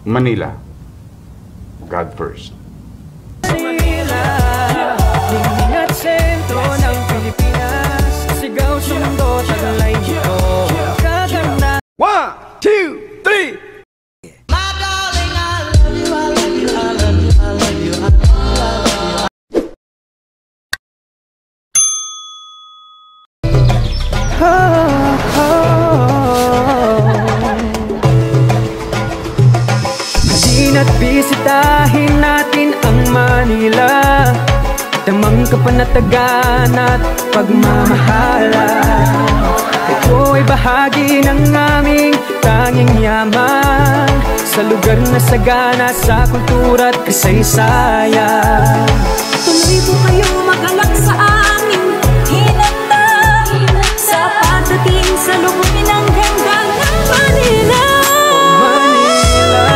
Manila. God first. Manila, hingin at sentro ng Pilipinas. Sigaw, sundo, taglay nito. Kaganda. 1, 2, 3. Halina't bisitahin natin ang Manila. Damang kapanatagan at pagmamahalan. Ito ay bahagi ng aming tanging yaman, sa lugar na sagana sa kultura at kasaysayan. Tuloy po kayo magalak sa aming hinanda, sa pagdating sa lubungin ng ganda ng Manila. Oh Manila,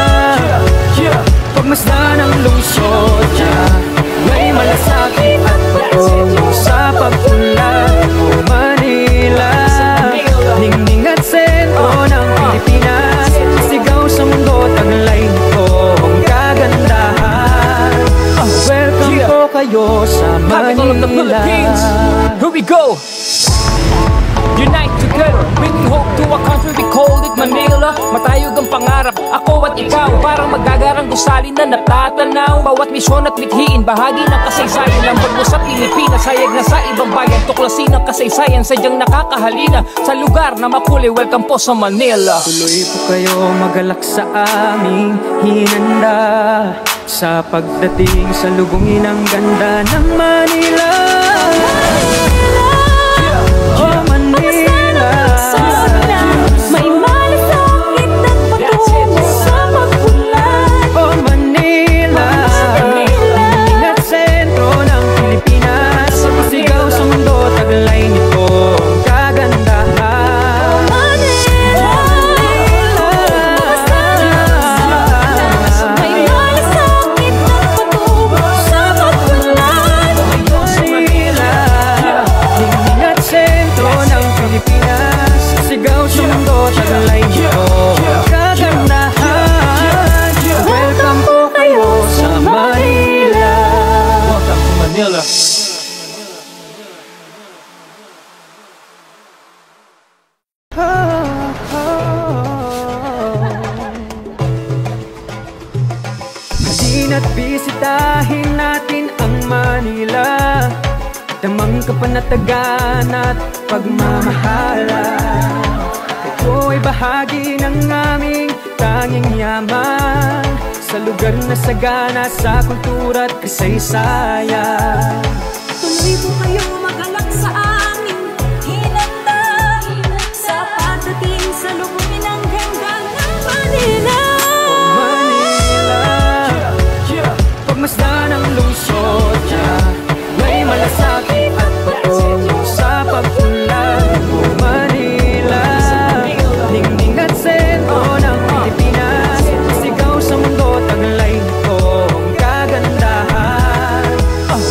pagmasdan ang lungsod, may malasakit at patungo sa pagpunla. Oh Manila, ningning at sentro ng Pilipinas. Sigaw sa mundo, taglay nito ang kagandahan. Welcome po kayo sa Manila. Here we go! Unite together, bringing hope to a country, we call it Manila. Matayog ang pangarap, ako at ikaw, parang magagarang gusali na natatanaw. Bawat misyon at mithiin, bahagi ng kasaysayan. Ang bagmo sa Pilipinas, hayag na sa ibang bayan. Tuklasin ang kasaysayan, sadyang nakakahalina sa lugar na makulay. Welcome po sa Manila. Tuloy po kayo magalak sa aming hinanda, sa pagdating sa lubungin ng ganda ng Manila. Oh Manila, may malasakit at patungo sa pagpunlan. oh Manila, hingin at sentro ng Pilipinas. Sigaw sa mundo, taglay nito ang kagandahan. Manila, may malasakit at patungo sa pagpunlan. Manila, hingin at sentro ng Pilipinas. Sigaw sa mundo, taglay nito ang kagandahan. Welcome po kayo sa Manila. Welcome to Manila. Halina't bisitahin natin ang Manila. Damang kapanatagan at pagmamahalan. Ito ay bahagi ng aming tanging yaman, sa lugar na sagana sa kultura at kasaysayan. Tuloy po kayo magalak sa aming hinanda, sa pagdating sa lubungin ng ganda ng Manila. Oh Manila, pagmasdan ang lungsod, may malasakit at patungo sa pagpunlan. Oh Manila, ningning at sentro ng Pilipinas. Sigaw sa mundo, taglay nito ang kagandahan.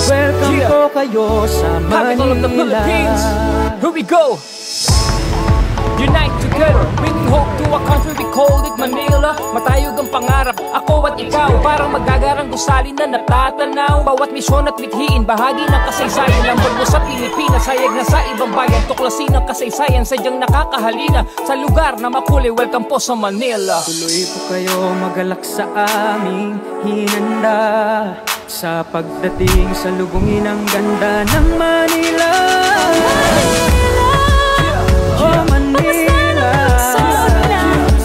Welcome po kayo sa Capital of the Philippines. Manila. Here we go! Unite together, bringing hope to a country, we call it Manila. Matayog ang pangarap, ako at ikaw, parang magagarang gusali na natatanaw. Bawat misyon at mithiin, bahagi ng kasaysayan. Ang bagmo sa Pilipinas, hayag na sa ibang bayan. Tuklasin ang kasaysayan, sadyang nakakahalina sa lugar na makulay. Welcome po sa Manila. Tuloy po kayo magalak sa aming hinanda, sa pagdating sa lubungin ng ganda ng Manila. Oh Manila,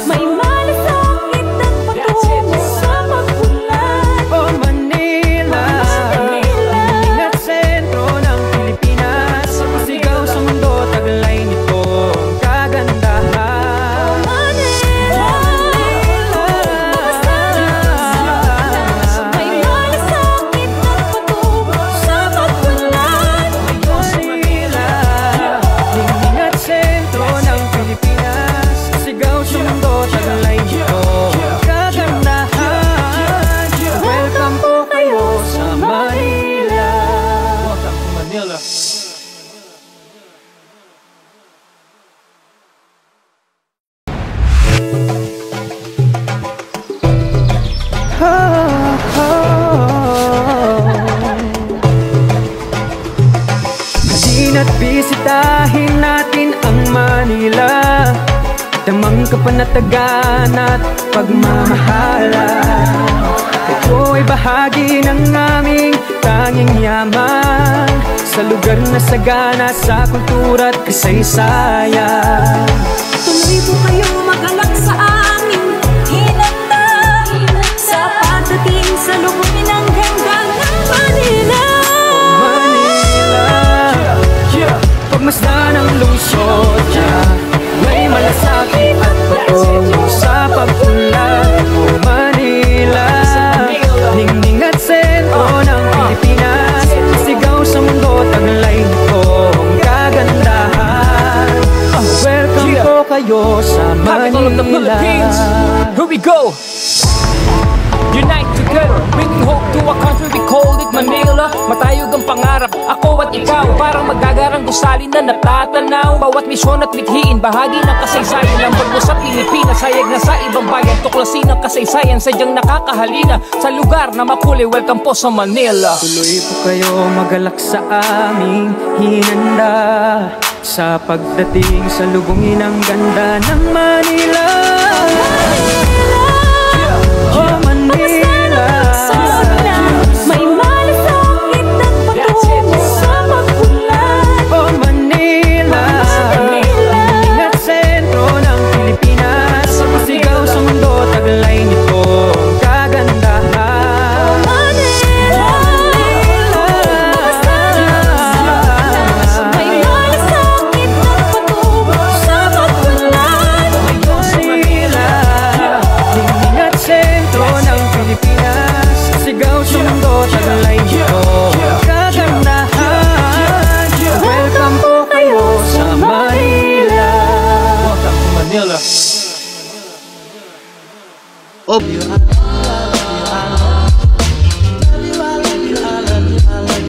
May malasakit at patungo sa pagpunlan. oh Manila, hingin at sentro ng Pilipinas. Sigaw sa mundo, taglay nito ang kagandahan. Manila, may malasakit at patungo sa pagpunlan. Manila, hingin at sentro ng Pilipinas. Halina't bisitahin natin ang Manila, damang kapanatagan at pagmamahalan. Ito ay bahagi ng aming tanging yaman, sa lugar na sagana sa kultura at kasaysayan. Tuloy po kayo magalak sa aming hinanda, sa pagdating sa lubungin ng ganda ng Manila. Manila, pagmasdan ang lungsod, may malasakit at patungo sa pagpunlad. Manila, ningning at sentro ng Pilipinas, sigaw sa mundo, taglay nito ang kagandahan. Welcome po kayo sa Capital of the Manila. Philippines. Here we go. Unite together, bringing hope to a country we called it Manila. Matayog ang pangarap, ako at ikaw, parang magagarang gusali na natatanaw. Bawat misyon at mithiin, bahagi ng kasaysayan ng bagyo sa Pilipinas. Hayag na sa ibang bayan, tuklasin ang kasaysayan, sadyang nakakahalina sa lugar na makulay. Welcome po sa Manila. Tuloy po kayo magalak sa aming hinanda, sa pagdating sa lubungin ng ganda ng Manila. Oh Manila, May malasakit at patungo sa pagpunlad. oh Manila, ningning at sentro ng Pilipinas, sigaw sa mundo, taglay nito ang kagandahan. May malasakit at patungo sa pagpunlad. Manila, ningning at sentro ng Pilipinas, sigaw sa mundo, taglay nito ang kagandahan. Welcome po kayo sa Manila. Welcome to Manila. Oh,